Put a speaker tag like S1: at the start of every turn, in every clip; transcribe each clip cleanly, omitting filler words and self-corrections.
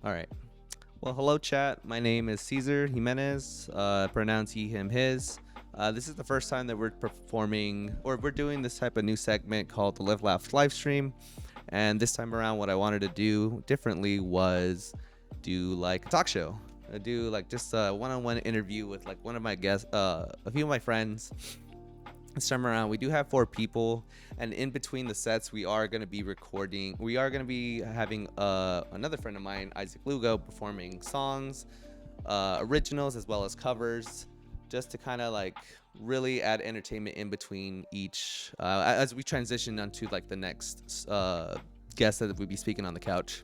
S1: All right. Well, hello, chat. My name is Cesar Jimenez. Pronounce he, him, his. This is the first time that we're performing, or we're doing this type of new segment called the Live Laugh Livestream. And this time around, what I wanted to do differently was do like a talk show. Do like just a one-on-one interview with like one of my guests, a few of my friends. This time around, we do have 4 people, and in between the sets, we are going to be recording. We are going to be having another friend of mine, Isaac Lugo, performing songs, originals as well as covers, just to kind of like really add entertainment in between each as we transition onto like the next guest that we'll be speaking on the couch.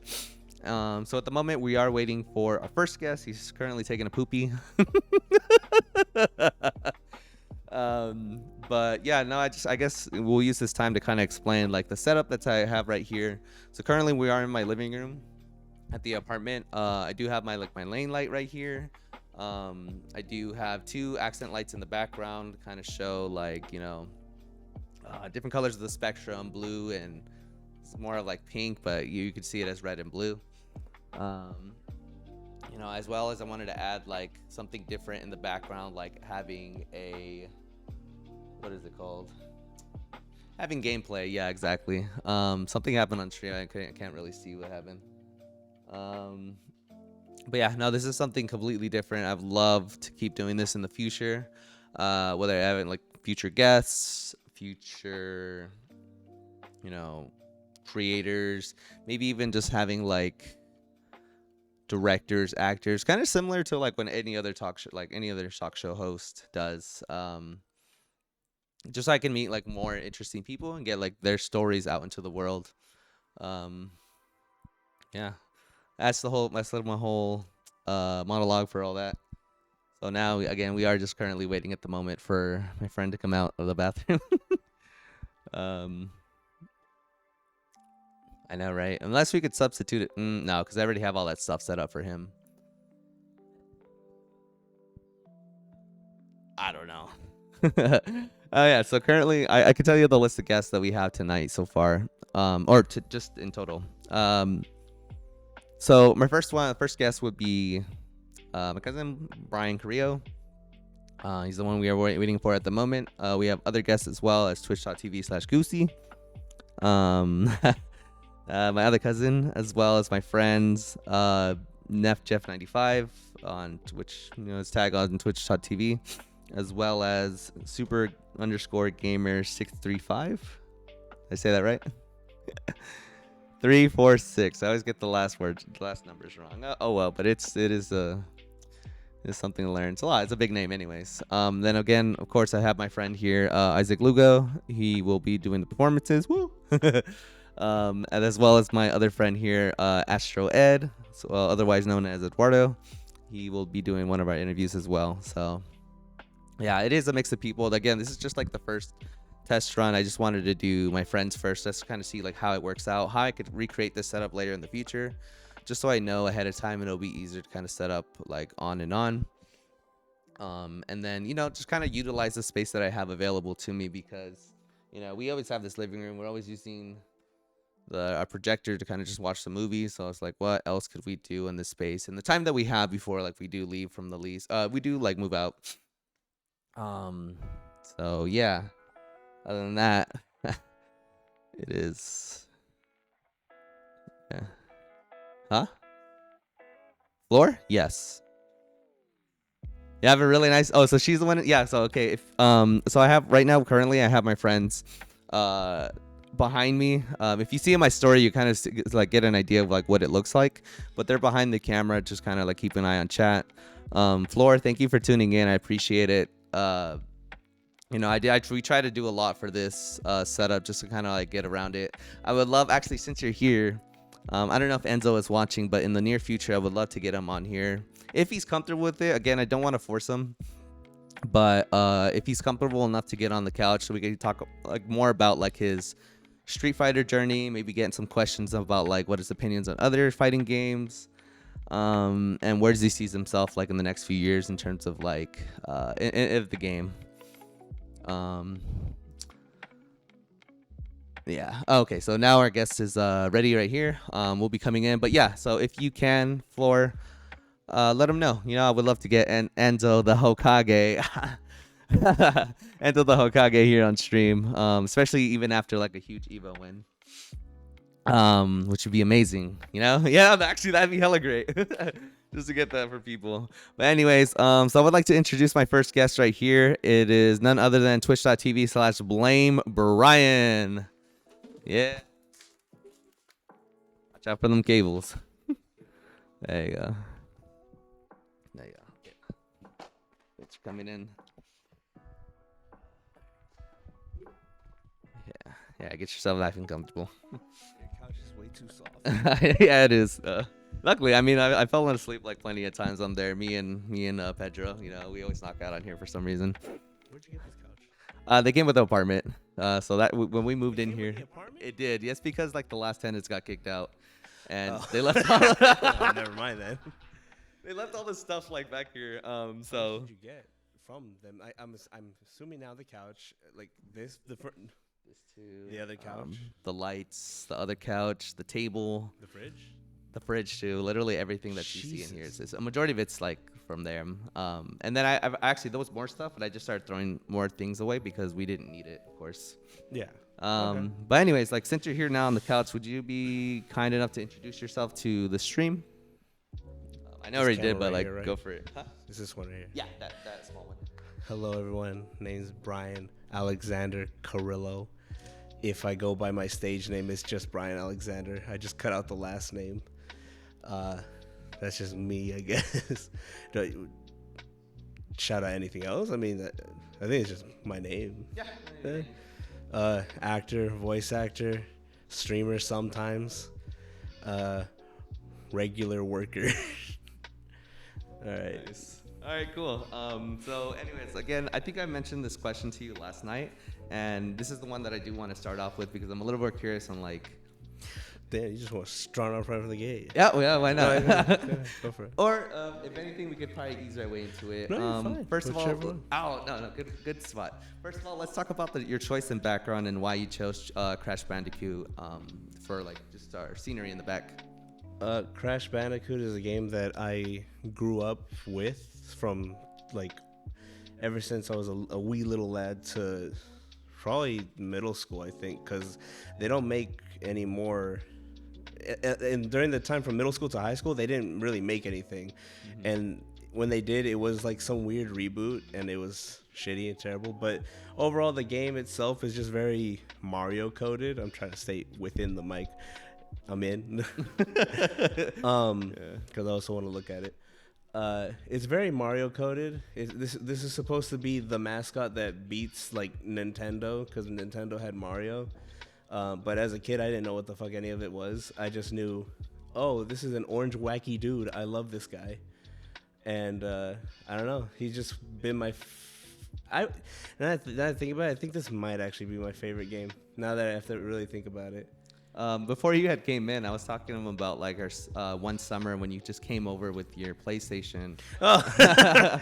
S1: So at the moment, we are waiting for our first guest. He's currently taking a poopy. But yeah, no, I guess we'll use this time to kind of explain like the setup that I have right here. So currently we are in my living room at the apartment. I do have my lane light right here. I do have 2 accent lights in the background to kind of show like, different colors of the spectrum, blue and it's more of like pink, but you could see it as red and blue. As well as I wanted to add like something different in the background, like having a, what is it called? Having gameplay. Yeah, exactly. Something happened on stream. I can't really see what happened. But yeah, no, this is something completely different. I'd love to keep doing this in the future. Whether I have like future guests, future, creators, maybe even just having like directors, actors, kind of similar to like when any other talk show host does. Just so I can meet like more interesting people and get like their stories out into the world. Yeah, that's my whole monologue for all that. So now again, we are just currently waiting at the moment for my friend to come out of the bathroom. I know, right? Unless we could substitute it. No, because I already have all that stuff set up for him. I don't know. Oh yeah, so currently I can tell you the list of guests that we have tonight so far, just in total. So my first guest would be my cousin Brian Carrillo. He's the one we are waiting for at the moment. We have other guests as well as twitch.tv/Goosey. My other cousin, as well as my friends, NefJeff95 on Twitch, his tag on twitch.tv, as well as super_gamer635. Did I say that right? 346. I always get the last numbers wrong. Oh well, but it is something to learn. It's a lot. It's a big name, anyways. Then again, of course, I have my friend here, Isaac Lugo. He will be doing the performances. Woo! And as well as my other friend here, Astro Ed, otherwise known as Eduardo. He will be doing one of our interviews as well. So yeah, it is a mix of people. Again, this is just like the first test run. I just wanted to do my friends first, just to kind of see like how it works out, how I could recreate this setup later in the future, just so I know ahead of time and it'll be easier to kind of set up like on and on. And then, just kind of utilize the space that I have available to me because, we always have this living room. We're always using our projector to kind of just watch the movie. So I was like, what else could we do in this space? And the time that we have before, like we do leave from the lease, we do like move out. So yeah, other than that, it is, yeah. Huh? Floor? Yes. You have a really nice. Oh, so she's the one. Yeah. So okay. So I have right now. Currently, I have my friends, behind me. If you see in my story, you kind of like get an idea of like what it looks like. But they're behind the camera, just kind of like keep an eye on chat. Floor, thank you for tuning in. I appreciate it. We try to do a lot for this setup just to kind of like get around it. I would love, actually, since you're here, I don't know if Enzo is watching, but in the near future, I would love to get him on here if he's comfortable with it. Again, I don't want to force him, but if he's comfortable enough to get on the couch, so we can talk like more about like his Street Fighter journey, maybe getting some questions about like what his opinions on other fighting games, and where does he see himself like in the next few years in terms of like in the game. Yeah. Okay. So now our guest is ready right here. We'll be coming in. But yeah. So if you can, Floor, let him know. I would love to get Endo the Hokage, Endo the Hokage here on stream. Especially even after like a huge Evo win. Which would be amazing. Yeah. Actually, that'd be hella great. Just to get that for people. But anyways, so I would like to introduce my first guest right here. It is none other than twitch.tv/BlameBrian. Yeah. Watch out for them cables. There you go. There you go. It's coming in. Yeah, get yourself nice and comfortable.
S2: Your couch is way too soft.
S1: Yeah, it is. Luckily, I mean, I fell asleep like plenty of times on there. Me and Pedro, we always knock out on here for some reason.
S2: Where'd you get this couch?
S1: They came with the apartment. So that when we moved in
S2: Came
S1: here,
S2: with the apartment?
S1: it did. Yes, because like the last tenants got kicked out, and
S2: Oh.
S1: they left.
S2: Oh, never mind then.
S1: They left all this stuff like back here.
S2: How much
S1: So
S2: did you get from them? I'm assuming now the couch, like this,
S1: this too.
S2: The other couch?
S1: The lights, the other couch, the table,
S2: the fridge.
S1: the fridge too. Literally everything that you see in here.
S2: Jesus.
S1: It's a majority of it's like from there. And then I've actually there was more stuff, but I just started throwing more things away because we didn't need it, of course.
S2: Yeah.
S1: Okay. But anyways, like since you're here now on the couch, would you be kind enough to introduce yourself to the stream? I know I already did, but like
S2: here, right?
S1: go for it. Huh?
S2: Is this one right here?
S1: Yeah, that small one.
S2: Hello, everyone. Name's Brian Alexander Carrillo. If I go by my stage name, it's just Brian Alexander. I just cut out the last name. That's just me, I guess. Shout out anything else? I mean, I think it's just my name.
S1: Yeah.
S2: Actor, voice actor, streamer sometimes, regular worker. All right.
S1: Nice. All right, cool. So anyways, again, I think I mentioned this question to you last night, and this is the one that I do want to start off with because I'm a little more curious on like.
S2: Damn, you just want to strong out front of the gate.
S1: Yeah, why not?
S2: Go for it.
S1: Or if anything, we could probably ease our way into it.
S2: No, you're fine.
S1: First of all,
S2: Whichever one.
S1: no, good spot. First of all, let's talk about your choice and background and why you chose Crash Bandicoot for like just our scenery in the back.
S2: Crash Bandicoot is a game that I grew up with from like ever since I was a wee little lad to probably middle school, I think, because they don't make any more. And during the time from middle school to high school, they didn't really make anything. Mm-hmm. And when they did, it was like some weird reboot, and it was shitty and terrible. But overall, the game itself is just very Mario coded. I'm trying to stay within the mic. I'm in. Because I also want to look at it. It's very Mario coded. This is supposed to be the mascot that beats like Nintendo, because Nintendo had Mario. But as a kid, I didn't know what the fuck any of it was. I just knew, oh, this is an orange wacky dude. I love this guy. And I don't know. He's just been my. Now that I think about it, I think this might actually be my favorite game. Now that I have to really think about it.
S1: Before you had came in, I was talking to him about like our one summer when you just came over with your PlayStation. Oh.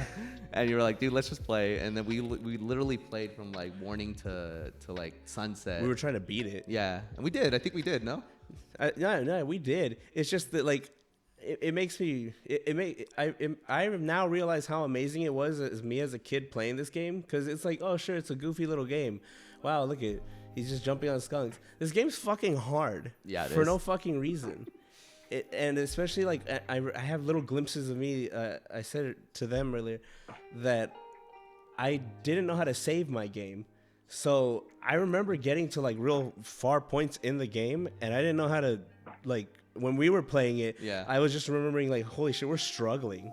S1: And you were like, dude, let's just play. And then we literally played from like morning to like sunset.
S2: We were trying to beat it.
S1: Yeah, and we did. I think we did. No.
S2: No, we did. It's just that like it makes me. I now realize how amazing it was as me as a kid playing this game, because it's like, oh sure, it's a goofy little game. Wow, look at it. He's just jumping on skunks. This game's fucking hard.
S1: Yeah, it
S2: for
S1: is.
S2: no fucking reason. And especially like I have little glimpses of me. I said it to them earlier that I didn't know how to save my game. So I remember getting to like real far points in the game, and I didn't know how to like when we were playing it.
S1: Yeah.
S2: I was just remembering like, holy shit, we're struggling.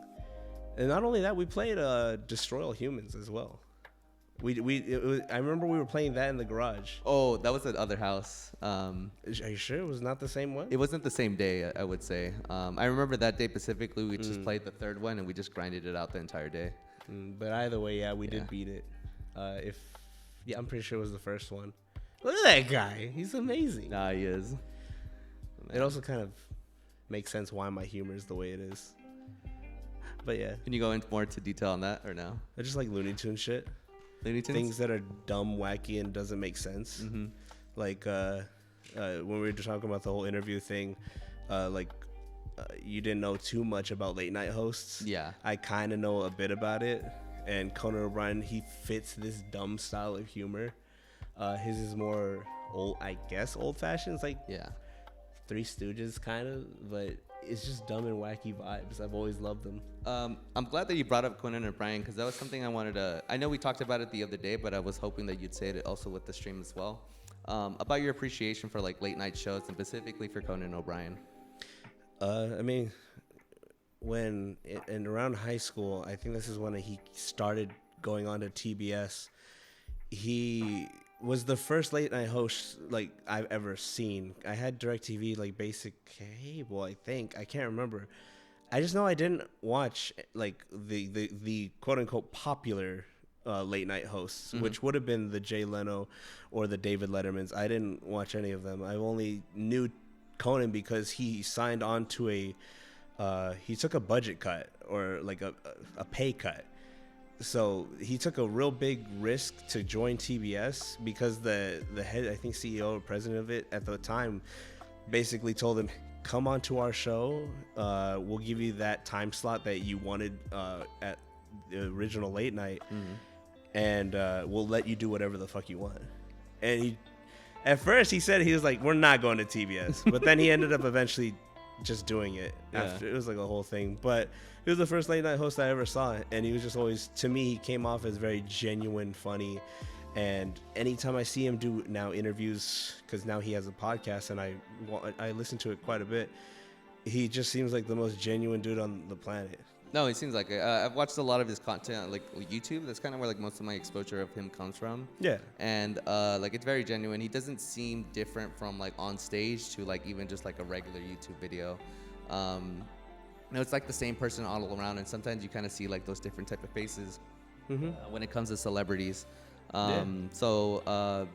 S2: And not only that, we played Destroy All Humans as well. I remember we were playing that in the garage.
S1: Oh, that was at other house.
S2: Are you sure it was not the same one?
S1: It wasn't the same day, I would say. I remember that day specifically. We just played the third one and we just grinded it out the entire day.
S2: But either way, yeah, we did beat it. I'm pretty sure it was the first one. Look at that guy. He's amazing.
S1: Nah, he is.
S2: It also kind of makes sense why my humor is the way it is. But yeah.
S1: Can you go into more to detail on that or no?
S2: I just like Looney Tunes shit.
S1: Looney Tunes?
S2: Things that are dumb, wacky, and doesn't make sense.
S1: Mm-hmm.
S2: Like when we were just talking about the whole interview thing, like you didn't know too much about late night hosts.
S1: Yeah.
S2: I kind of know a bit about it. And Conan O'Brien, he fits this dumb style of humor. His is more old, I guess, old fashioned. It's like
S1: Yeah.
S2: Three Stooges kind of, but it's just dumb and wacky vibes. I've always loved them.
S1: I'm glad that you brought up Conan O'Brien because that was something I wanted to. I know we talked about it the other day, but I was hoping that you'd say it also with the stream as well. About your appreciation for like late night shows and specifically for Conan O'Brien.
S2: I mean, when in around high school, I think this is when he started going on to TBS. He was the first late night host like I've ever seen. I had DirecTV like basic cable, I think. I can't remember. I just know I didn't watch like the quote unquote popular late night hosts, which would have been the Jay Leno or the David Lettermans. I didn't watch any of them. I only knew Conan because he signed on to he took a budget cut or like a pay cut. So he took a real big risk to join TBS because the head, I think CEO or president of it at the time, basically told him, come on to our show. We'll give you that time slot that you wanted at the original late night. And we'll let you do whatever the fuck you want. And at first he said, he was like, we're not going to TBS. But then he ended up eventually just doing it. After it was like a whole thing. But he was the first late night host I ever saw, and he was just always, to me, he came off as very genuine, funny. And anytime I see him do now interviews, because now he has a podcast and I listen to it quite a bit, he just seems like the most genuine dude on the planet.
S1: No, it seems like it. I've watched a lot of his content on like YouTube. That's kind of where like most of my exposure of him comes from.
S2: Yeah.
S1: And like it's very genuine. He doesn't seem different from like on stage to like even just like a regular YouTube video. It's like the same person all around, and sometimes you kind of see like those different type of faces when it comes to celebrities. So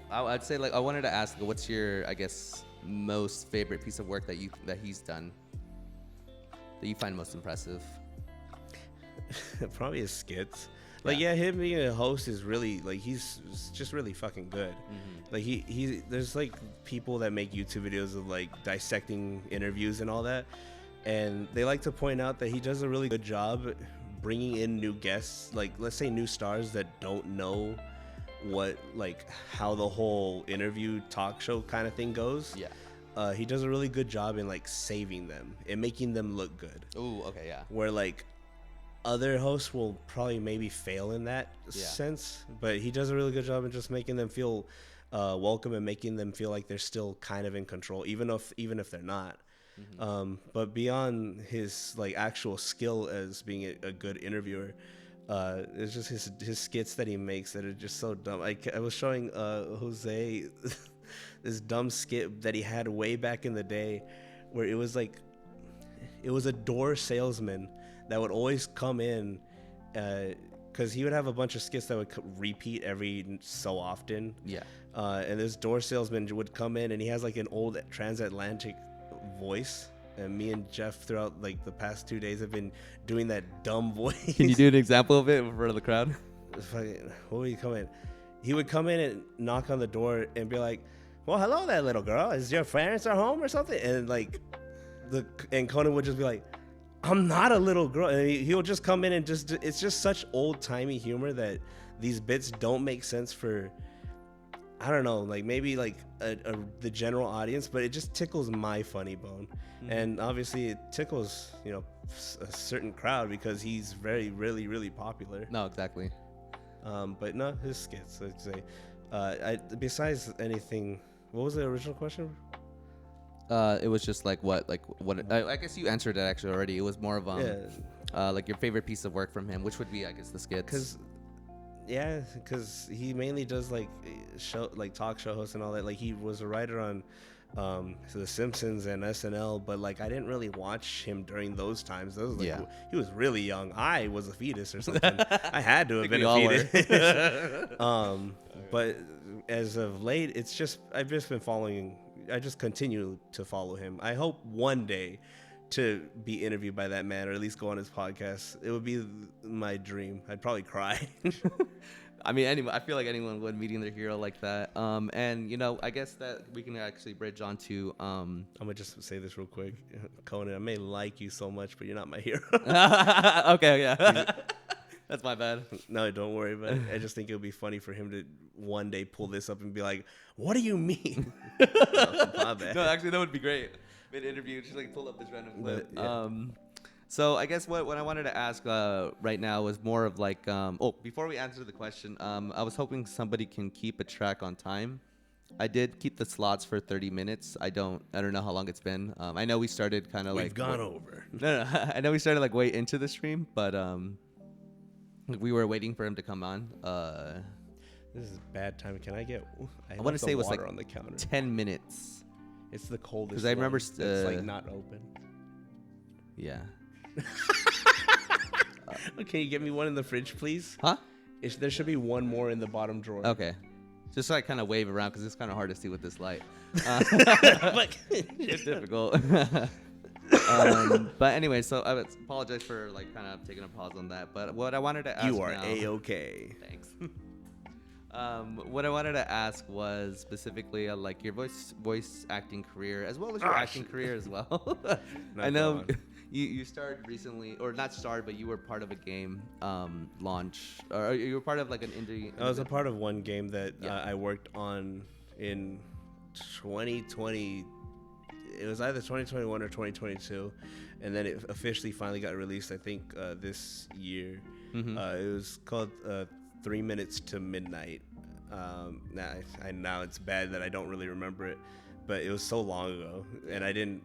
S1: I'd say like I wanted to ask, what's your I guess most favorite piece of work that he's done that you find most impressive?
S2: Probably his skits. Like him being a host is really like he's just really fucking good. Like he there's like people that make YouTube videos of like dissecting interviews and all that, and they like to point out that he does a really good job bringing in new guests, like let's say new stars that don't know what like how the whole interview talk show kind of thing goes. He does a really good job in like saving them and making them look good.
S1: Ooh, okay, yeah.
S2: Where like other hosts will probably maybe fail in that sense, but he does a really good job in just making them feel welcome and making them feel like they're still kind of in control, even if they're not. But beyond his like actual skill as being a good interviewer, it's just his skits that he makes that are just so dumb. I was showing Jose this dumb skit that he had way back in the day, where it was a door salesman that would always come in, because he would have a bunch of skits that would repeat every so often. And this door salesman would come in, and he has like an old transatlantic voice. And me and Jeff throughout like the past 2 days have been doing that dumb voice.
S1: Can you do an example of it in front of the crowd?
S2: What would he come in? He would come in and knock on the door and be like, well, hello there, little girl. Is your parents at home or something? And like and Conan would just be like, I'm not a little girl. And he'll just come in and it's just such old-timey humor that these bits don't make sense for, I don't know, like maybe like the general audience, but it just tickles my funny bone. And obviously it tickles, a certain crowd because he's very, really, really popular.
S1: No, exactly.
S2: But no, his skits, I'd say. Besides anything, what was the original question?
S1: It was just like what. I guess you answered it actually already. It was more of like your favorite piece of work from him, which would be I guess the skits. Because
S2: he mainly does like talk show hosts and all that. Like he was a writer on The Simpsons and SNL, but like I didn't really watch him during those times. Those like he was really young. I was a fetus or something. I had to have been a fetus. But as of late, I've just been following. I just continue to follow him. I hope one day to be interviewed by that man, or at least go on his podcast. It would be my dream. I'd probably cry.
S1: I mean, I feel like anyone would meeting their hero like that. And I guess that we can actually bridge on to
S2: I'm gonna just say this real quick, Conan. I may like you so much, but you're not my hero.
S1: Okay, yeah. That's my bad.
S2: No, don't worry about it. I just think it would be funny for him to one day pull this up and be like, "What do you mean?" No, my bad.
S1: No, actually, that would be great. Mid interview, just like pull up this random clip.
S2: But, yeah.
S1: So I guess what I wanted to ask right now was more of like, before we answer the question, I was hoping somebody can keep a track on time. I did keep the slots for 30 minutes. I don't know how long it's been. I know we started kind of like
S2: We've gone over.
S1: No, I know we started like way into the stream, but we were waiting for him to come on.
S2: This is bad time. Can I get?
S1: I want to say it was like
S2: on the counter.
S1: 10 minutes.
S2: It's the coldest.
S1: Because I remember
S2: it's like not open.
S1: Yeah.
S2: Can you get me one in the fridge, please?
S1: Huh?
S2: There should be one more in the bottom drawer.
S1: Okay. Just so I kind of wave around because it's kind of hard to see with this light. It's difficult. But anyway, so I apologize for like kind of taking a pause on that. But what I wanted to ask
S2: You are
S1: now,
S2: A-okay.
S1: Thanks. What I wanted to ask was specifically like your voice acting career as well as your acting career as well. I know you started recently, or not started, but you were part of a game launch, or you were part of like an indie.
S2: I was a part of one game that I worked on in 2020. It was either 2021 or 2022, and then it officially finally got released, I think, this year.
S1: Mm-hmm.
S2: It was called 3 Minutes to Midnight. Now it's bad that I don't really remember it, but it was so long ago, and I didn't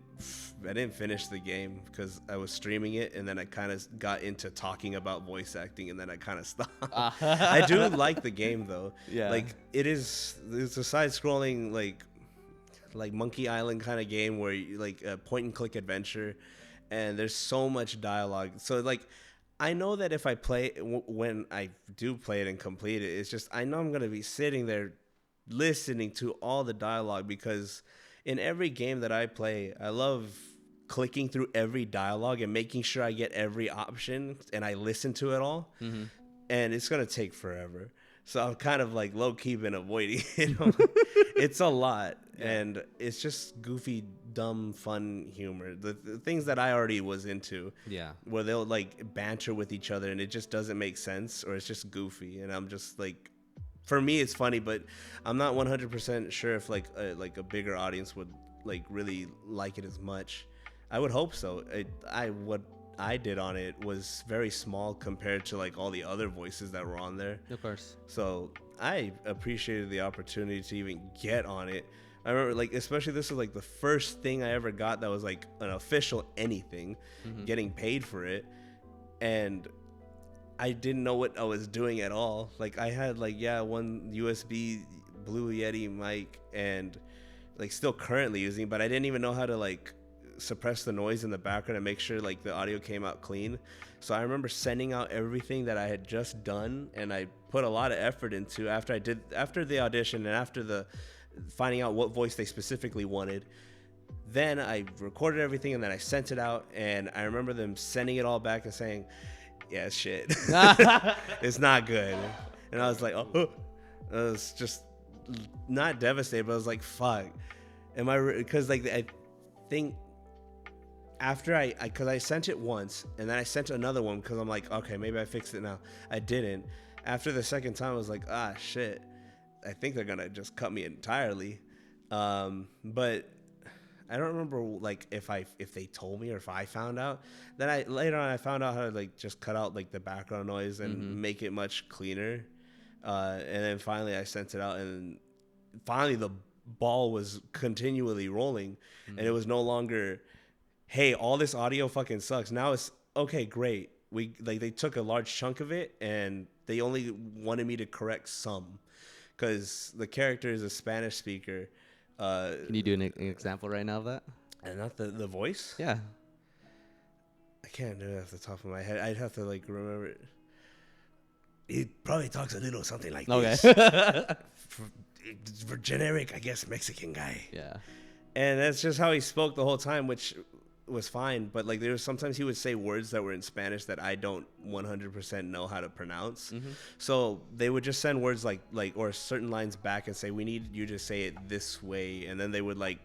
S2: finish the game because I was streaming it, and then I kind of got into talking about voice acting, and then I kind of stopped. I do like the game though.
S1: Yeah.
S2: Like it's a side-scrolling like Monkey Island kind of game where you like a point and click adventure, and there's so much dialogue. So like, I know that if I play when I do play it and complete it, it's just I know I'm gonna be sitting there listening to all the dialogue, because in every game that I play, I love clicking through every dialogue and making sure I get every option and I listen to it all. Mm-hmm. And it's gonna take forever. So I'm kind of like low key been avoiding it. It's a lot. Yeah. And it's just goofy, dumb, fun humor. The things that I already was into. Yeah. Where they'll like banter with each other and it just doesn't make sense, or it's just goofy. And I'm just like, for me, it's funny, but I'm not 100% sure if like a bigger audience would like really like it as much. I would hope so. What I did on it was very small compared to like all the other voices that were on there.
S1: Of course.
S2: So I appreciated the opportunity to even get on it. I remember like, especially this was like the first thing I ever got that was like an official anything, getting paid for it. And I didn't know what I was doing at all. Like I had like, one USB Blue Yeti mic and like still currently using, but I didn't even know how to like suppress the noise in the background and make sure like the audio came out clean. So I remember sending out everything that I had just done, and I put a lot of effort into after the audition and after the finding out what voice they specifically wanted. Then I recorded everything and then I sent it out, and I remember them sending it all back and saying, yeah, it's shit. It's not good. And I was like, oh, I was just not devastated, but I was like, fuck. Because like I think after because I sent it once and then I sent another one because I'm like, okay, maybe I fixed it now. I didn't. After the second time, I was like, shit, I think they're gonna just cut me entirely. But I don't remember like if they told me or if I found out. Then later on I found out how to like just cut out like the background noise and make it much cleaner. And then finally I sent it out, and finally the ball was continually rolling, and it was no longer, hey, all this audio fucking sucks. Now it's okay, great. They took a large chunk of it and they only wanted me to correct some, because the character is a Spanish speaker.
S1: Can you do an example right now of that?
S2: And not the voice?
S1: Yeah.
S2: I can't do it off the top of my head. I'd have to like remember it. He probably talks a little something like this. For generic, I guess, Mexican guy.
S1: Yeah.
S2: And that's just how he spoke the whole time, which was fine, but like there was sometimes he would say words that were in Spanish that I don't 100% know how to pronounce. So they would just send words like or certain lines back and say, we need you to say it this way, and then they would like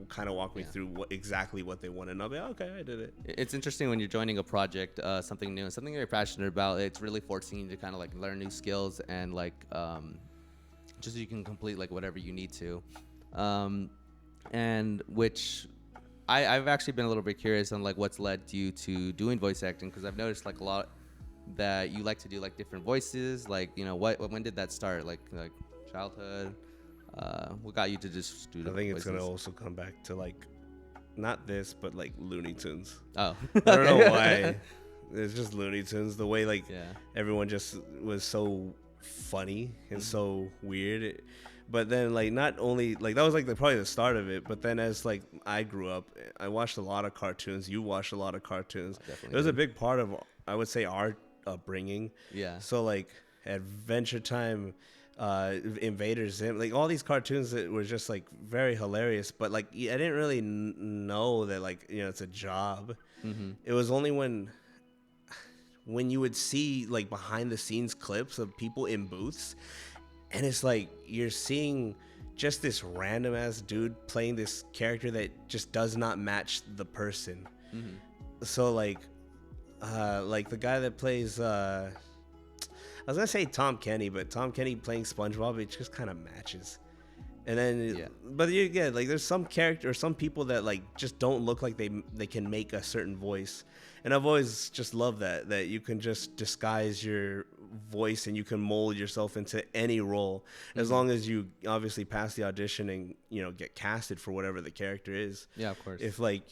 S2: kind of walk me through exactly what they wanted, and I'll be like, okay, I did it.
S1: It's interesting when you're joining a project, something new, something you're passionate about. It's really forcing you to kind of like learn new skills and like just so you can complete like whatever you need to, and which I've actually been a little bit curious on like what's led you to doing voice acting, because I've noticed like a lot that you like to do like different voices. Like, you know, when did that start? Like childhood? What got you to just do?
S2: I think it's
S1: voices?
S2: gonna also come back to like not this, but like Looney Tunes.
S1: Oh,
S2: I don't know why. It's just Looney Tunes. The way like everyone just was so funny and so weird. But then like not only like that was like probably the start of it, but then as like I grew up, I watched a lot of cartoons. You watched a lot of cartoons. It was a big part of, I would say, our upbringing. Yeah. So like Adventure Time, Invaders Zim, like all these cartoons that were just like very hilarious. But like I didn't really know that like, you know, it's a job. It was only when you would see like behind the scenes clips of people in booths. And it's like you're seeing just this random ass dude playing this character that just does not match the person. So like the guy that plays I was gonna say Tom Kenny, but Tom Kenny playing SpongeBob, it just kind of matches. And then but you get like there's some character or some people that like just don't look like they can make a certain voice. And I've always just loved that you can just disguise your voice and you can mold yourself into any role as long as you obviously pass the audition and, you know, get casted for whatever the character is.
S1: Yeah, of course.
S2: If like,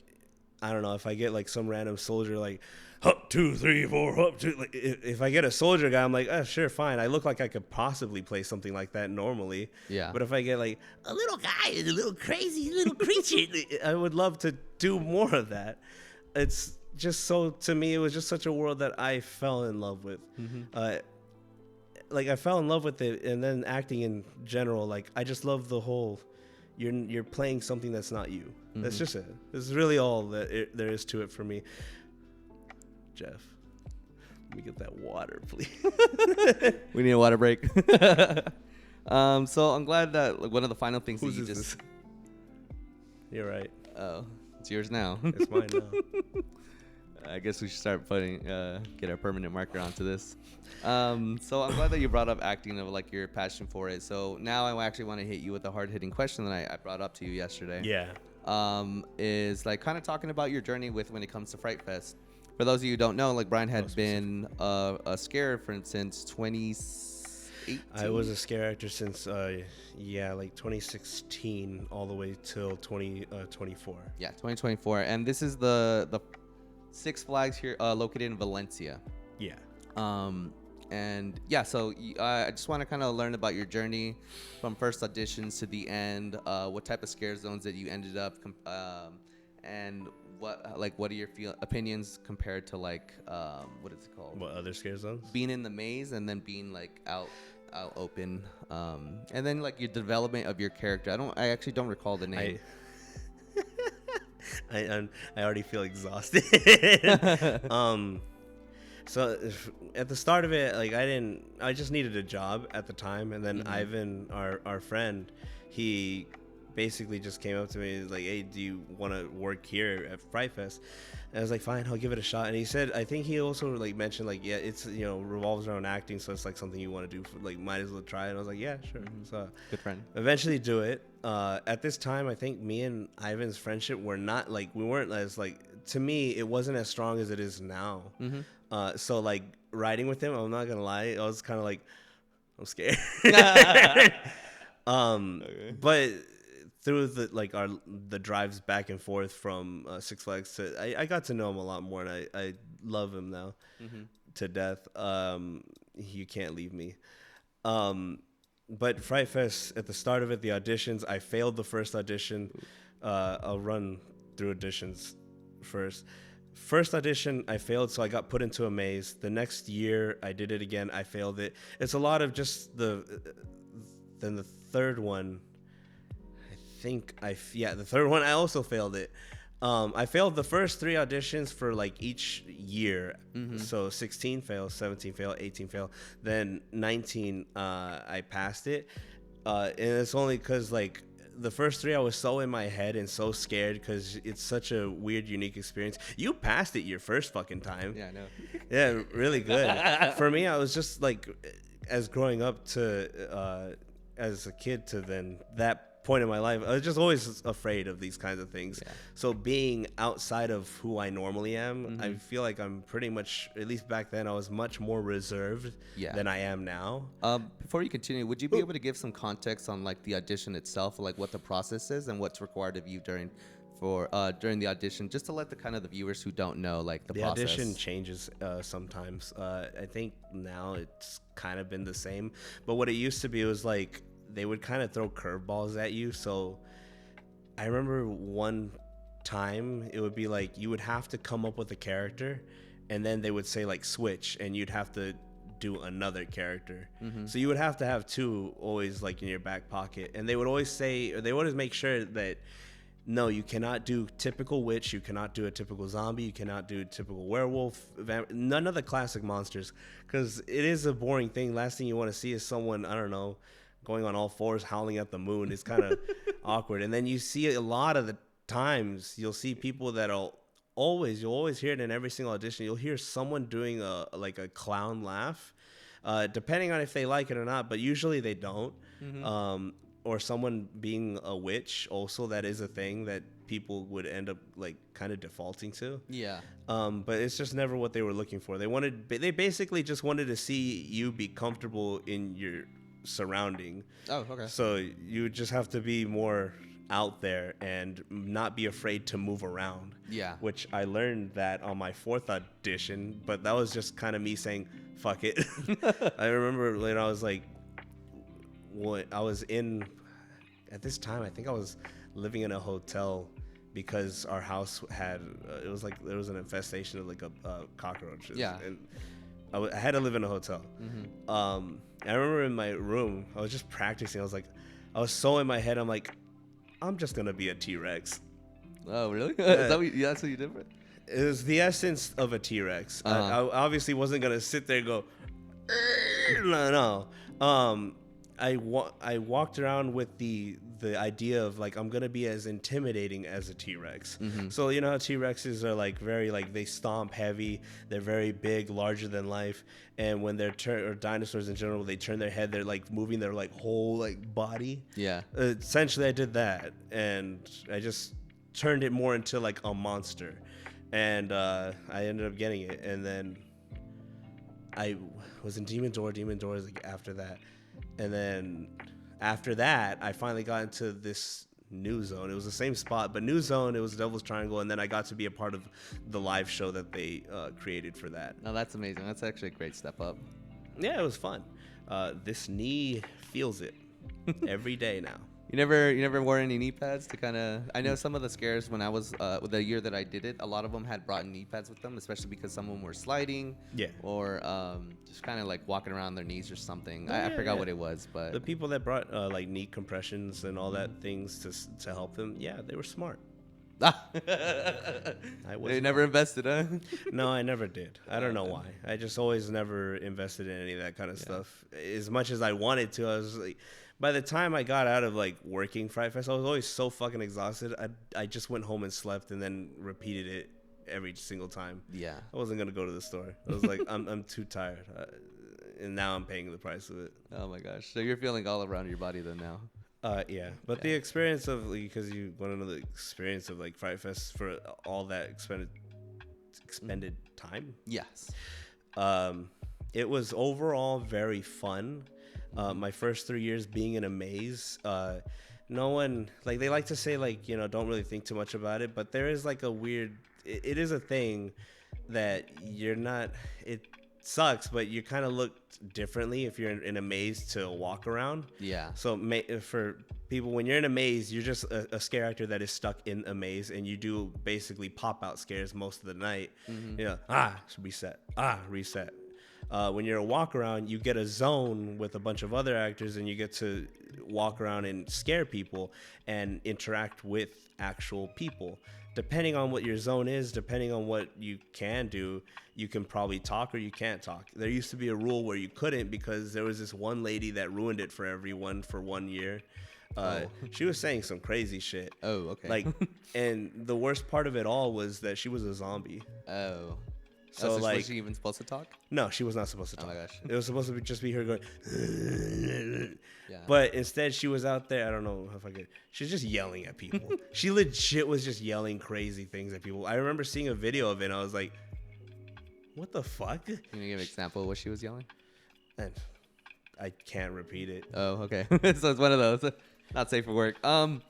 S2: I don't know, if I get like some random soldier like up 2 3 4 up 2, like if I get a soldier guy, I'm like, oh sure, fine, I look like I could possibly play something like that normally. Yeah. But if I get like a little guy, a little crazy little creature, I would love to do more of that. It's just so, to me, it was just such a world that I fell in love with. Like I fell in love with it, and then acting in general, like I just love the whole you're playing something that's not you. That's just it. This is really all that there is to it for me. Jeff, let me get that water, please.
S1: We need a water break. So I'm glad that like, one of the final things that you just
S2: this? You're right.
S1: Oh, it's yours now.
S2: It's mine now.
S1: I guess we should start putting get our permanent marker onto this. So I'm glad that you brought up acting, of like your passion for it. So now I actually want to hit you with a hard-hitting question that I brought up to you yesterday. Yeah. Is like kind of talking about your journey with when it comes to Fright Fest. For those of you who don't know, like Brian had been a scare for since 2018.
S2: I was a scare actor since like 2016 all the way till 2024.
S1: Yeah, 2024, and this is the Six Flags here located in Valencia. Yeah. And yeah, so I just want to kind of learn about your journey from first auditions to the end, what type of scare zones that you ended up and what are your opinions compared to like what is it called?
S2: What other scare zones?
S1: Being in the maze and then being like out open, and then like your development of your character. I actually don't recall the name.
S2: I already feel exhausted. So at the start of it, like I just needed a job at the time, and then Ivan, our friend, he basically just came up to me and was like, hey, do you want to work here at Fright Fest? And I was like, fine, I'll give it a shot. And he said, I think he also like mentioned like, yeah, it's, you know, revolves around acting, so it's like something you want to do, like might as well try it. And I was like, yeah, sure. So
S1: good friend.
S2: Eventually do it. At this time, I think me and Ivan's friendship were not like, we weren't as like, to me, it wasn't as strong as it is now. So like riding with him, I'm not gonna lie, I was kind of like, I'm scared. Okay. But through the drives back and forth from Six Flags to, I got to know him a lot more, and I love him now to death. You can't leave me. But Fright Fest, at the start of it, the auditions, I failed the first audition. I'll run through auditions first. First audition, I failed, so I got put into a maze. The next year, I did it again. I failed it. It's a lot of just then the third one, the third one, I also failed it. I failed the first 3 auditions for like each year.
S1: Mm-hmm.
S2: So 16 fail, 17 fail, 18 fail. Then 19, I passed it. And it's only because like the first 3 I was so in my head and so scared because it's such a weird, unique experience. You passed it your first fucking time.
S1: Yeah, I know.
S2: Yeah, really good. For me, I was just like, as growing up to as a kid to then that point in my life, I was just always afraid of these kinds of things.
S1: Yeah.
S2: So being outside of who I normally am,
S1: Mm-hmm.
S2: I feel like I'm pretty much, at least back then, I was much more reserved than I am now.
S1: Before you continue, would you be able to give some context on like the audition itself, like what the process is and what's required of you during the audition, just to let the viewers who don't know like the process.
S2: Audition changes sometimes. I think now it's kind of been the same, but what it used to be, it was like they would kind of throw curveballs at you. So I remember one time it would be like you would have to come up with a character, and then they would say like switch, and you'd have to do another character.
S1: Mm-hmm.
S2: So you would have to have 2 always like in your back pocket, and they would always say, or they would always make sure that no, you cannot do typical witch, you cannot do a typical zombie, you cannot do typical werewolf, none of the classic monsters, because it is a boring thing. Last thing you want to see is someone, I don't know, going on all fours howling at the moon. It's kind of awkward. And then you see a lot of the times you'll see people that'll you'll always hear it in every single audition, you'll hear someone doing a clown laugh, depending on if they like it or not, but usually they don't. Mm-hmm. Or someone being a witch, also that is a thing that people would end up like kind of defaulting to.
S1: Yeah.
S2: But it's just never what they were looking for. They basically just wanted to see you be comfortable in your surrounding.
S1: Oh, okay.
S2: So you just have to be more out there and not be afraid to move around.
S1: Yeah.
S2: Which I learned that on my 4th audition, but that was just kind of me saying, fuck it. I remember when I was like, at this time, I think I was living in a hotel because our house had, it was like there was an infestation of like a cockroaches.
S1: Yeah.
S2: And I had to live in a hotel.
S1: Mm-hmm.
S2: I remember in my room, I was just practicing. I was so in my head, I'm like, I'm just going to be a T-Rex.
S1: Oh, really? That's what you did?
S2: It was the essence of a T-Rex. I obviously wasn't going to sit there and go, no. I walked around with the idea of like I'm gonna be as intimidating as a T-Rex. Mm-hmm. So you know how T-Rexes are like very like they stomp heavy, they're very big, larger than life, and when they're or dinosaurs in general, they turn their head, they're like moving their like whole like body.
S1: Yeah.
S2: Essentially, I did that, and I just turned it more into like a monster, and I ended up getting it, and then I was in Demon Door. Demon Door is like after that. And then after that, I finally got into this new zone. It was the same spot, but new zone, it was Devil's Triangle. And then I got to be a part of the live show that they created for that.
S1: No, that's amazing. That's actually a great step up.
S2: Yeah, it was fun. This knee feels it every day now.
S1: You never wore any knee pads to kind of. I know some of the scares when I was the year that I did it, a lot of them had brought knee pads with them, especially because some of them were sliding. Yeah. Or just kind of like walking around their knees or something. I forgot what it was, but
S2: the people that brought like knee compressions and all that things to help them, yeah, they were smart.
S1: They never invested, huh?
S2: No, I never did. I don't know why. I just always never invested in any of that kind of stuff. As much as I wanted to, I was like, by the time I got out of like working Fright Fest, I was always so fucking exhausted. I just went home and slept and then repeated it every single time. Yeah. I wasn't gonna go to the store. I was like, I'm too tired, and now I'm paying the price of it.
S1: Oh my gosh! So you're feeling all around your body then now.
S2: Yeah, but the experience of because you want to know the experience of like Fright Fest for all that expended time. Yes. It was overall very fun. My first 3 years being in a maze. No one like they like to say like don't really think too much about it, but there is like a weird. It is a thing that you're not. It sucks, but you kind of look differently if you're in a maze to walk around. Yeah. So for people, when you're in a maze, you're just a scare actor that is stuck in a maze, and you do basically pop out scares most of the night. Mm-hmm. Reset. When you're a walk around, you get a zone with a bunch of other actors, and you get to walk around and scare people and interact with actual people. depending on what your zone is, depending on what you can do, you can probably talk or you can't talk. There used to be a rule where you couldn't because there was this one lady that ruined it for everyone for 1 year. She was saying some crazy shit.
S1: Oh, okay.
S2: Like, and the worst part of it all was that she was a zombie.
S1: Oh.
S2: So like,
S1: was she even supposed to talk?
S2: No, she was not supposed to talk.
S1: Oh my gosh.
S2: It was supposed to just be her going.
S1: Yeah.
S2: But instead, she was out there. I don't know if I could. She was just yelling at people. She legit was just yelling crazy things at people. I remember seeing a video of it, and I was like, "What the fuck?"
S1: Can you give an example of what she was yelling?
S2: And I can't repeat it.
S1: Oh, okay. So it's one of those. Not safe for work.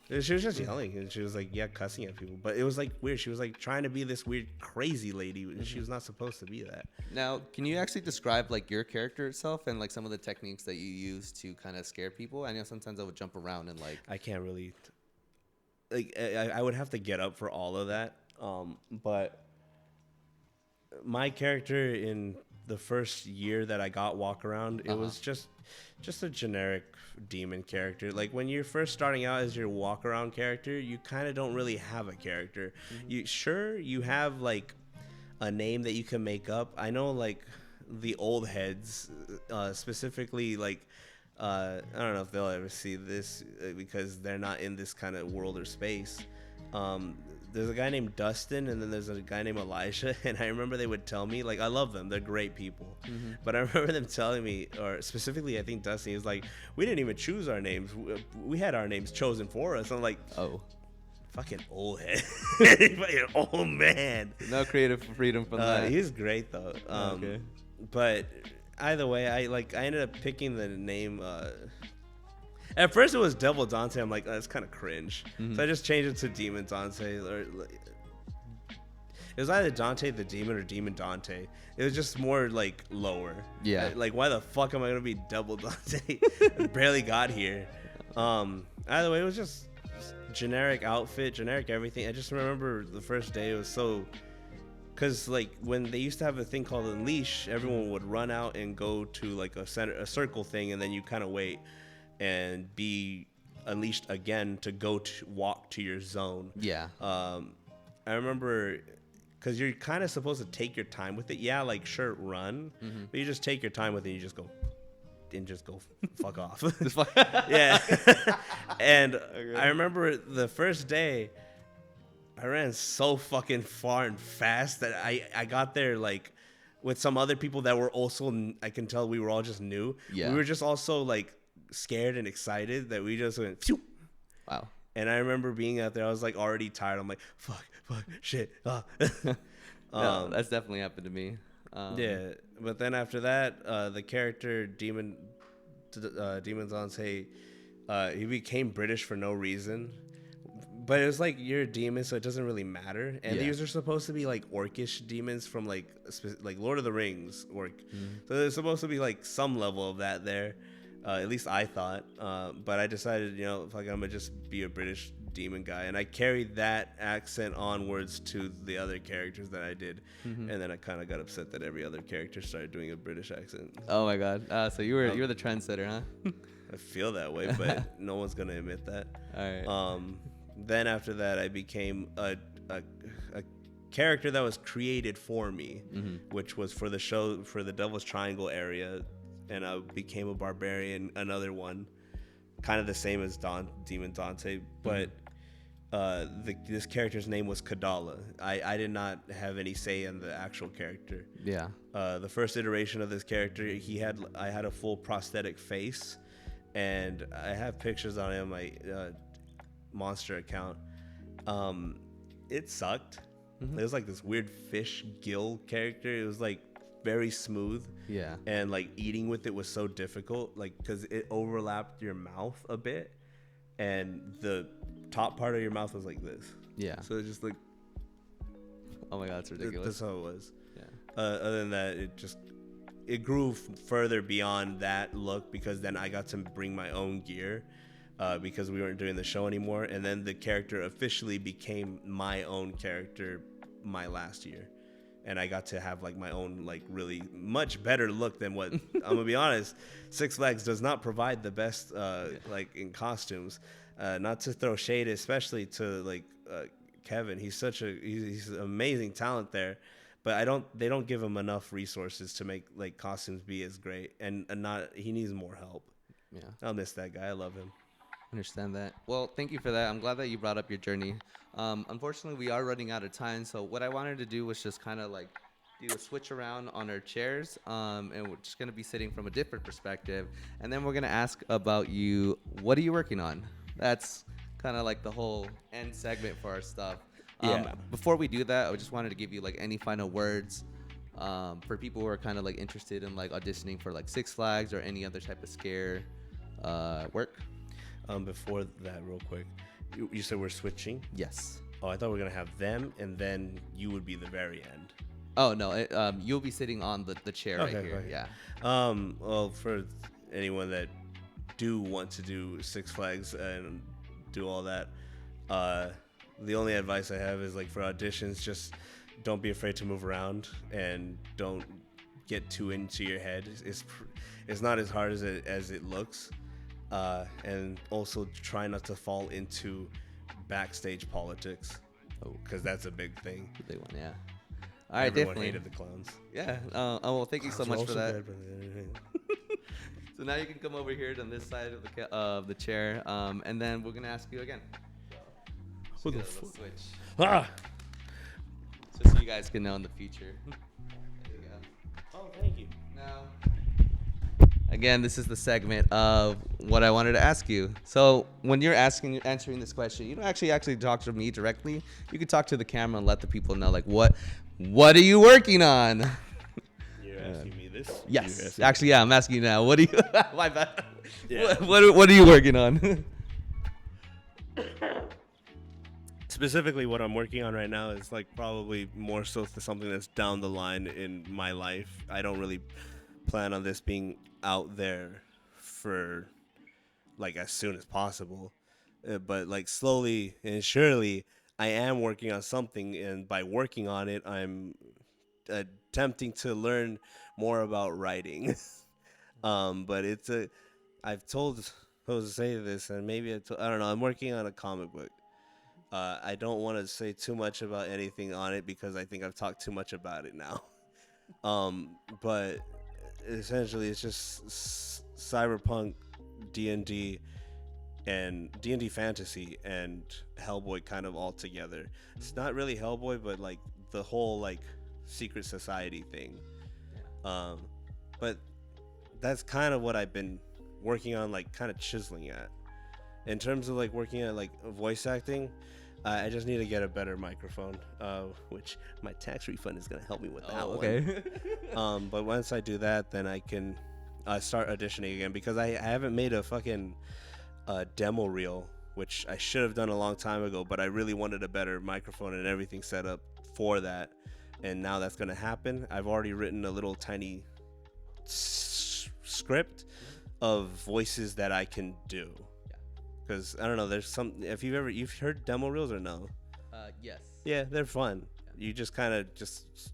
S2: She was just yelling, and she was like, yeah, cussing at people. But it was like weird. She was like trying to be this weird crazy lady, and she was not supposed to be that.
S1: Now, can you actually describe like your character itself and like some of the techniques that you use to kind of scare people? I know sometimes I would jump around and like.
S2: I can't really. Like I would have to get up for all of that. But my character in the first year that I got walk around, it was just a generic demon character. Like when you're first starting out as your walk around character, you kind of don't really have a character. You have like a name that you can make up. I know like the old heads, specifically like I don't know if they'll ever see this because they're not in this kind of world or space. There's a guy named Dustin, and then there's a guy named Elijah, and I remember they would tell me, like, I love them, they're great people, but I remember them telling me, or specifically I think Dustin, he was like, we didn't even choose our names, we had our names chosen for us. I'm like,
S1: oh,
S2: fucking old head. Fucking old man.
S1: No creative freedom from that.
S2: He's great though.
S1: Okay.
S2: But either way, I ended up picking the name. At first, it was Devil Dante. I'm like, that's kind of cringe. So I just changed it to Demon Dante. It was either Dante the Demon or Demon Dante. It was just more like lower.
S1: Yeah.
S2: Like, why the fuck am I gonna be Devil Dante? I barely got here. Either way, it was just generic outfit, generic everything. I just remember the first day it was so. Cause like when they used to have a thing called Unleash, everyone would run out and go to like a circle thing, and then you kind of wait and be unleashed again to go to walk to your zone.
S1: Yeah.
S2: I remember because you're kind of supposed to take your time with it. Yeah, like sure, run, but you just take your time with it. You just go fuck off. Yeah. And okay. I remember the first day I ran so fucking far and fast that I got there like with some other people that were also, I can tell we were all just new.
S1: Yeah.
S2: We were just also like scared and excited that we just went phew.
S1: Wow.
S2: And I remember being out there, I was like already tired. I'm like, fuck, shit.
S1: No, that's definitely happened to me.
S2: Yeah, but then after that, the character Demon Dante, he became British for no reason. But it was like you're a demon, so it doesn't really matter. And these are supposed to be like orcish demons from like Lord of the Rings orc. So there's supposed to be like some level of that there. At least I thought. But I decided, I'm gonna just be a British demon guy, and I carried that accent onwards to the other characters that I did. And then I kind of got upset that every other character started doing a British accent.
S1: Oh my god! So you were the trendsetter, huh?
S2: I feel that way, but no one's gonna admit that.
S1: All right.
S2: Then after that, I became a character that was created for me, which was for the show for the Devil's Triangle area, and I became a barbarian, another one, kind of the same as Demon Dante, but this character's name was Kadala. I did not have any say in the actual character.
S1: Yeah.
S2: The first iteration of this character, I had a full prosthetic face, and I have pictures on him. Monster account. It sucked. It was like this weird fish gill character. It was like very smooth.
S1: Yeah. And
S2: like eating with it was so difficult, like because it overlapped your mouth a bit, and the top part of your mouth was like this.
S1: Yeah.
S2: So it just like.
S1: Oh my god, that's ridiculous.
S2: That's how it was.
S1: Yeah.
S2: Other than that, it grew further beyond that look because then I got to bring my own gear. Because we weren't doing the show anymore, and then the character officially became my own character my last year, and I got to have like my own like really much better look than what I'm gonna be honest. Six Flags does not provide the best like in costumes. Not to throw shade, especially to like Kevin. He's an amazing talent there, but I don't they don't give him enough resources to make like costumes be as great, and not he needs more help.
S1: Yeah.
S2: I'll miss that guy. I love him.
S1: Understand that. Well, thank you for that. I'm glad that you brought up your journey. Unfortunately, we are running out of time. So what I wanted to do was just kind of like do a switch around on our chairs, and we're just gonna be sitting from a different perspective, and then we're gonna ask about you. What are you working on? That's kind of like the whole end segment for our stuff.
S2: Yeah.
S1: Before we do that, I just wanted to give you like any final words for people who are kind of like interested in like auditioning for like Six Flags or any other type of scare work.
S2: Before that, real quick, you said we're switching.
S1: Yes.
S2: Oh, I thought we were gonna have them, and then you would be the very end.
S1: Oh no, you'll be sitting on the chair right here.
S2: Okay.
S1: Yeah.
S2: Well, for anyone that do want to do Six Flags and do all that, the only advice I have is like for auditions, just don't be afraid to move around and don't get too into your head. It's not as hard as it looks, and also try not to fall into backstage politics.
S1: Oh,
S2: Because that's a big thing.
S1: the big one. Yeah. All right,
S2: Everyone
S1: definitely.
S2: hated the clowns.
S1: Yeah. Well, thank you so
S2: Clowns
S1: much
S2: were
S1: for
S2: also
S1: that.
S2: good,
S1: So now you can come over here on this side of the chair, and then we're gonna ask you again.
S2: Who the
S1: Let's
S2: fuck?
S1: switch,
S2: Ah!
S1: just so you guys can know in the future. There you go.
S2: Oh, thank you.
S1: Now, again, this is the segment of what I wanted to ask you. So when you're answering this question, you don't actually talk to me directly. You can talk to the camera and let the people know, like, what are you working on?
S2: You're asking me this?
S1: Yes, actually, yeah, I'm asking you now. What do you? My bad.
S2: Yeah.
S1: What are you working on?
S2: Specifically, what I'm working on right now is like probably more so to something that's down the line in my life. I don't really plan on this being out there for like as soon as possible, but like slowly and surely, I am working on something, and by working on it, I'm attempting to learn more about writing. But I've told Jose this, and maybe I don't know. I'm working on a comic book. I don't want to say too much about anything on it because I think I've talked too much about it now. But essentially, it's just cyberpunk, D&D, and D&D fantasy and Hellboy kind of all together. It's not really Hellboy, but like the whole like secret society thing. But that's kind of what I've been working on, like kind of chiseling at. In terms of like working at like voice acting, I just need to get a better microphone, which my tax refund is gonna help me with that
S1: okay.
S2: one. But once I do that, then I can start auditioning again because I haven't made a fucking demo reel, which I should have done a long time ago. But I really wanted a better microphone and everything set up for that, and now that's gonna happen. I've already written a little tiny script of voices that I can do. Because I don't know, there's some. If you've heard demo reels or no?
S1: Yes.
S2: Yeah, they're fun. You just kind of just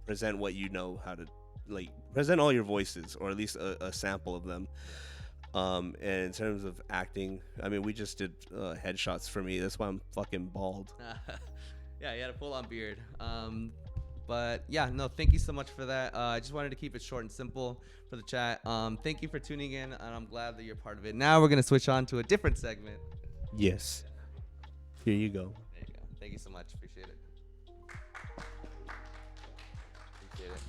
S2: present what you know how to, like present all your voices or at least a sample of them. And in terms of acting, I mean, we just did headshots for me. That's why I'm fucking bald.
S1: Yeah, he had a full-on beard. But yeah, no, thank you so much for that. I just wanted to keep it short and simple for the chat. Thank you for tuning in, and I'm glad that you're part of it. Now we're gonna switch on to a different segment.
S2: Yes. Here you go.
S1: There you go. Thank you so much. Appreciate it. Appreciate it.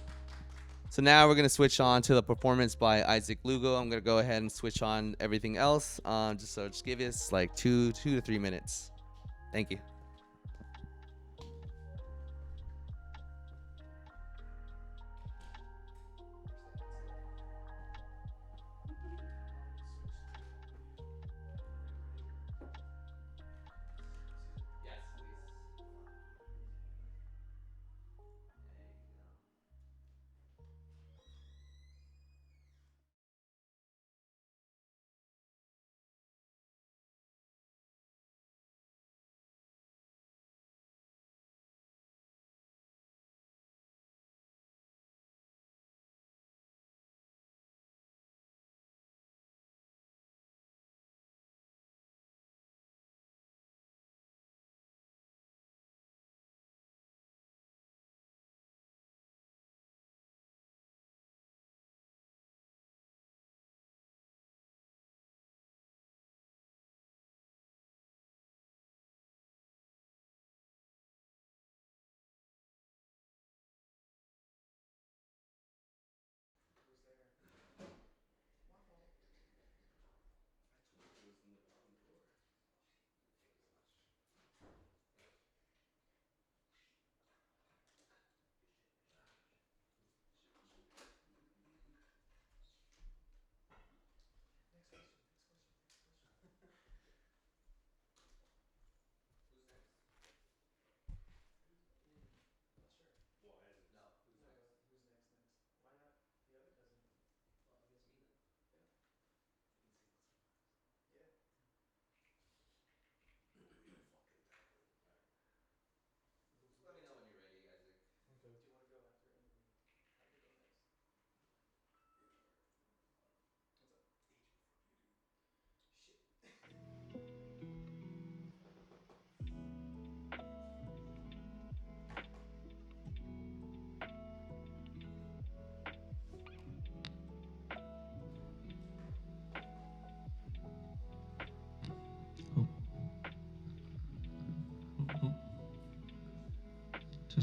S1: So now we're gonna switch on to the performance by Isaac Lugo. I'm gonna go ahead and switch on everything else. Just give us like 2 to 3 minutes. Thank you.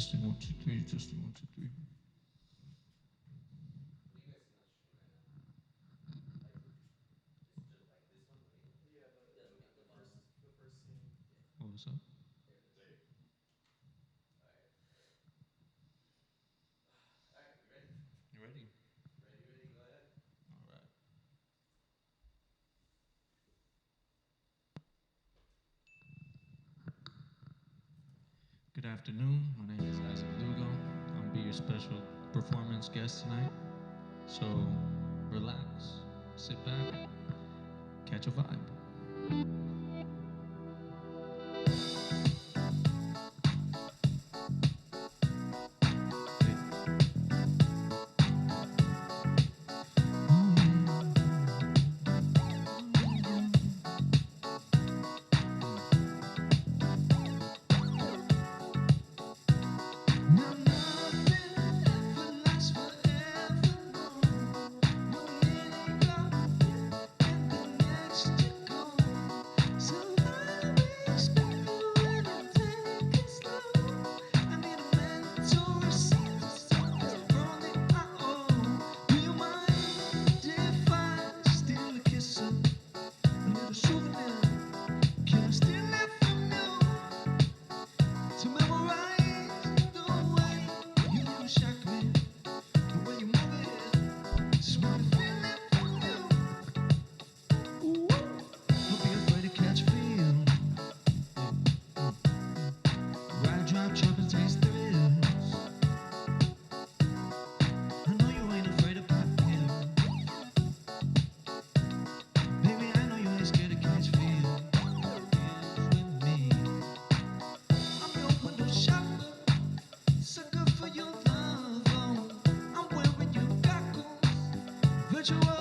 S3: Testing 1, 2, 3. Testing 1, 2, 3. What was that? You ready?
S1: Ready, go ahead.
S3: All right. Good afternoon. My name is Isaac Lugo. I'll be your special performance guest tonight. So relax, sit back, catch a vibe. Now nothing ever lasts forever, no. No minute got and the next to go. So I respect you when I take it slow. I need a mentor, a seat to stop from the I-O. Do you mind if I steal a kiss, a little souvenir? Can I steal it from you to memorize the way you shock me, the way you move it? Just wanna feel it from you. Ooh, don't be afraid to catch a feel. Ride, drop, chop, and taste thrills. I know you ain't afraid of pop pills. Baby, I know you ain't scared to catch feels. Feels with me. I'm your window shopper, sucker for your love. Oh, I'm wearing your goggles, virtual.